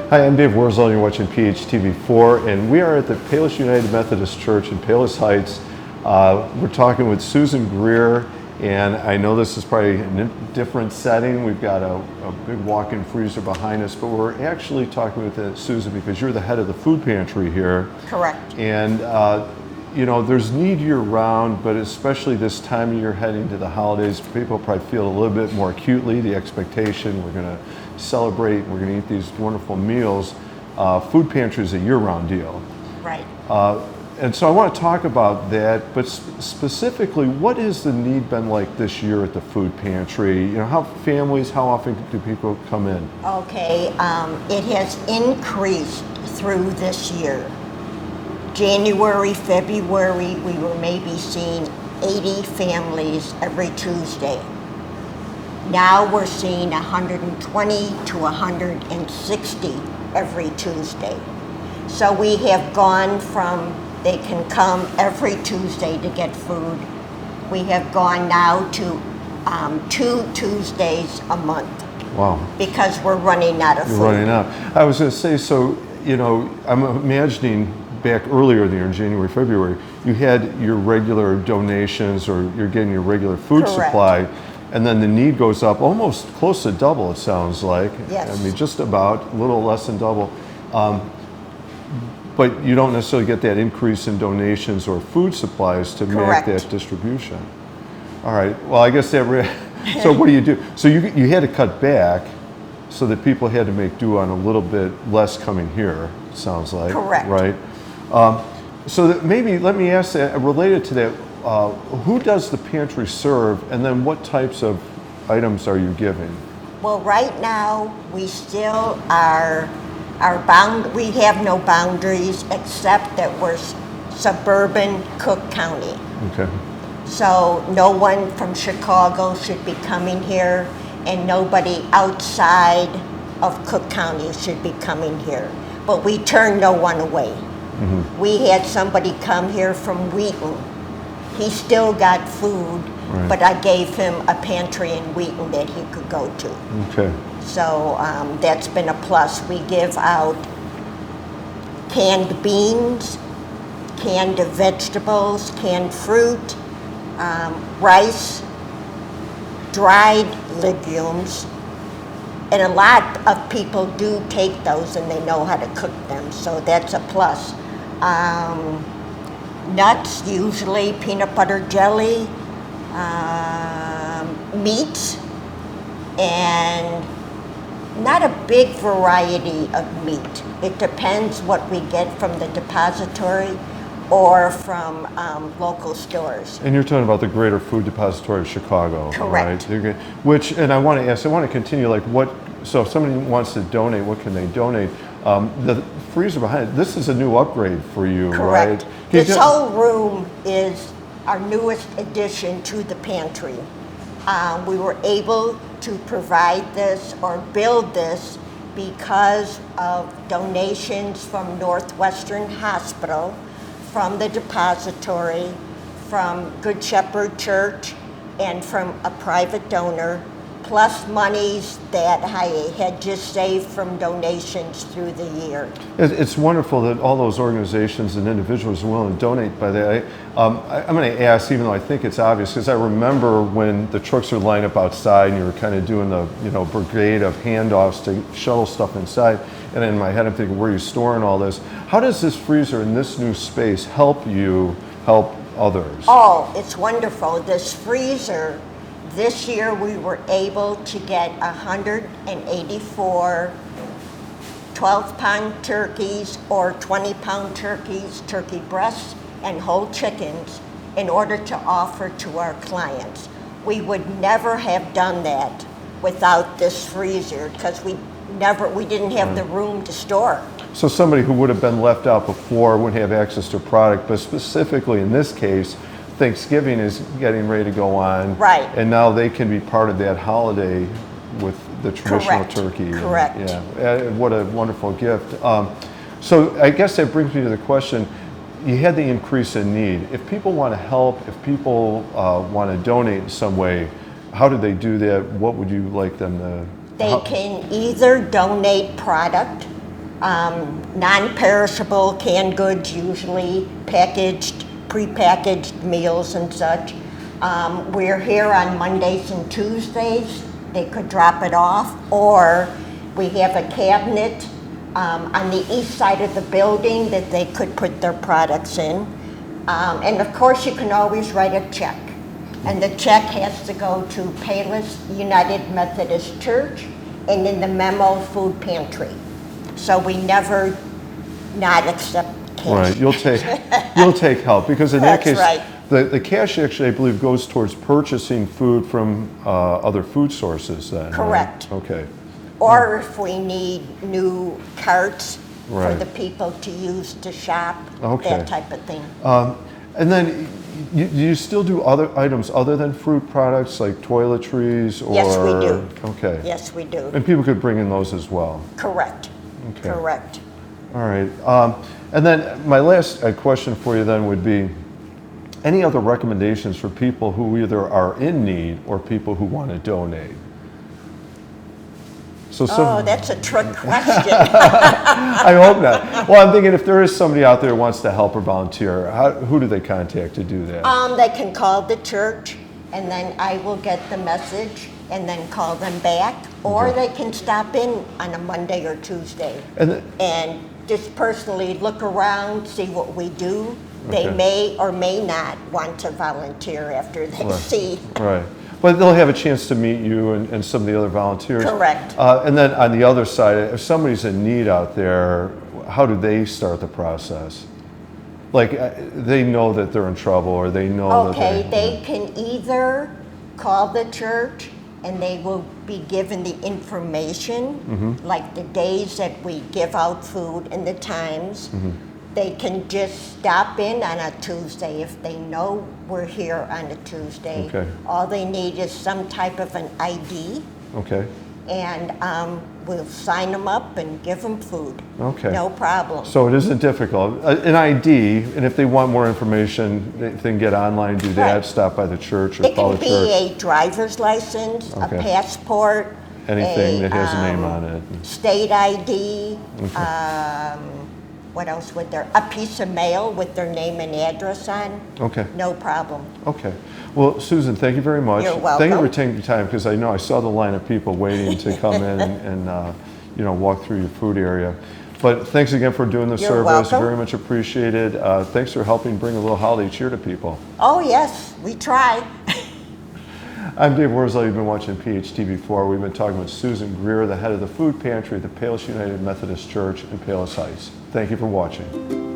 Hi, I'm Dave Wurzel. You're watching PHTV4, and we are at the Palos United Methodist Church in Palos Heights. We're talking with Susan Greer, and I know this is probably a different setting. We've got a big walk-in freezer behind us, but we're actually talking with Susan because you're the head of the food pantry here. Correct. And you know, there's need year-round, but especially this time of year heading to the holidays, people probably feel a little bit more acutely the expectation. We're going to celebrate, we're going to eat these wonderful meals. Food pantry is a year-round deal. Right. And so I want to talk about that, but specifically, what has the need been like this year at the food pantry? You know, how often do people come in? Okay, it has increased through this year. January, February, we were maybe seeing 80 families every Tuesday. Now we're seeing 120 to 160 every Tuesday. So we have gone from they can come every Tuesday to get food. We have gone now to 2 Tuesdays a month. Wow. Because we're running out of food. You're running out. I was going to say, so, you know, I'm imagining back earlier in the year, in January, February, you had your regular donations or you're getting your regular food Correct. supply, and then the need goes up almost close to double, it sounds like. Yes. I mean, just about, a little less than double. But you don't necessarily get that increase in donations or food supplies to Correct. make that distribution. All right, well, I guess that, so what do you do? So you had to cut back so that people had to make do on a little bit less coming here, it sounds like. Correct. Right? So that maybe, let me ask that, related to that, who does the pantry serve, and then what types of items are you giving? Well, right now, we still are, we have no boundaries except that we're suburban Cook County. Okay. So no one from Chicago should be coming here, and nobody outside of Cook County should be coming here. But we turn no one away. Mm-hmm. We had somebody come here from Wheaton. He still got food, right. But I gave him a pantry in Wheaton that he could go to. Okay. So that's been a plus. We give out canned beans, canned vegetables, canned fruit, rice, dried legumes, and a lot of people do take those and they know how to cook them, so that's a plus. Nuts, usually peanut butter jelly, meats, and not a big variety of meat. It depends what we get from the depository or from local stores. And you're talking about the Greater Food Depository of Chicago, correct. Right? Which, and I want to continue, like what, so if somebody wants to donate, what can they donate? The freezer behind it, this is a new upgrade for you, correct. Right? This whole room is our newest addition to the pantry. We were able to provide this or build this because of donations from Northwestern Hospital, from the depository, from Good Shepherd Church, and from a private donor, plus monies that I had just saved from donations through the year. It's wonderful that all those organizations and individuals are willing to donate by that. I'm going to ask, even though I think it's obvious, because I remember when the trucks were lined up outside and you were kind of doing the brigade of handoffs to shuttle stuff inside, and in my head I'm thinking, where are you storing all this? How does this freezer in this new space help you help others? Oh, it's wonderful. This freezer, this year we were able to get 184 12-pound turkeys or 20-pound turkeys, turkey breasts, and whole chickens in order to offer to our clients. We would never have done that without this freezer because we didn't have the room to store. So somebody who would have been left out before wouldn't have access to product, but specifically in this case, Thanksgiving is getting ready to go on. Right. And now they can be part of that holiday with the traditional Correct. turkey. Correct. Yeah, what a wonderful gift. So I guess that brings me to the question, you had the increase in need. If people want to help, if people want to donate in some way, how do they do that? What would you like them to? They can either donate product non-perishable canned goods, usually packaged, prepackaged meals and such. We're here on Mondays and Tuesdays. They could drop it off, or we have a cabinet on the east side of the building that they could put their products in. And of course, you can always write a check. And the check has to go to Palos United Methodist Church and in the memo food pantry. So we never not accept cash. Right, you'll take help, because in that That's case, right. the cash actually, I believe, goes towards purchasing food from other food sources then. Correct. Right? Okay. Or if we need new carts for Right. the people to use to shop, Okay. that type of thing. And then you still do other items other than fruit products, like toiletries or? Yes, we do. Okay. Yes, we do. And people could bring in those as well. Correct. Okay. Correct. All right. And then my last question for you then would be, any other recommendations for people who either are in need or people who want to donate? So Oh, that's a trick question. I hope not. Well, I'm thinking if there is somebody out there who wants to help or volunteer, who do they contact to do that? They can call the church, and then I will get the message and then call them back, or they can stop in on a Monday or Tuesday and just personally look around, see what we do. They Okay. may or may not want to volunteer after they see. Right. But they'll have a chance to meet you and some of the other volunteers. Correct. And then on the other side, if somebody's in need out there, how do they start the process? Like, they know that they're in trouble, or they know Okay, that they can either call the church and they will be given the information, like the days that we give out food and the times. They can just stop in on a Tuesday if they know we're here on a Tuesday. Okay. All they need is some type of an ID, Okay. and we'll sign them up and give them food. Okay. No problem. So it isn't difficult. An ID, and if they want more information, they can get online, do that, Right. stop by the church or It call can the be church. a driver's license, Okay. a passport, Anything that has a name on it. state ID, what else would there, a piece of mail with their name and address on, Okay. no problem. Okay. Well, Susan, thank you very much. You're Thank you for welcome. taking the time, because I know I saw the line of people waiting to come in and walk through your food area. But thanks again for doing the You're service. welcome. Very much appreciated. Thanks for helping bring a little holiday cheer to people. Oh yes, we try. I'm Dave Worsley. You've been watching PHTV4. We've been talking with Susan Greer, the head of the food pantry at the Palos United Methodist Church in Palos Heights. Thank you for watching.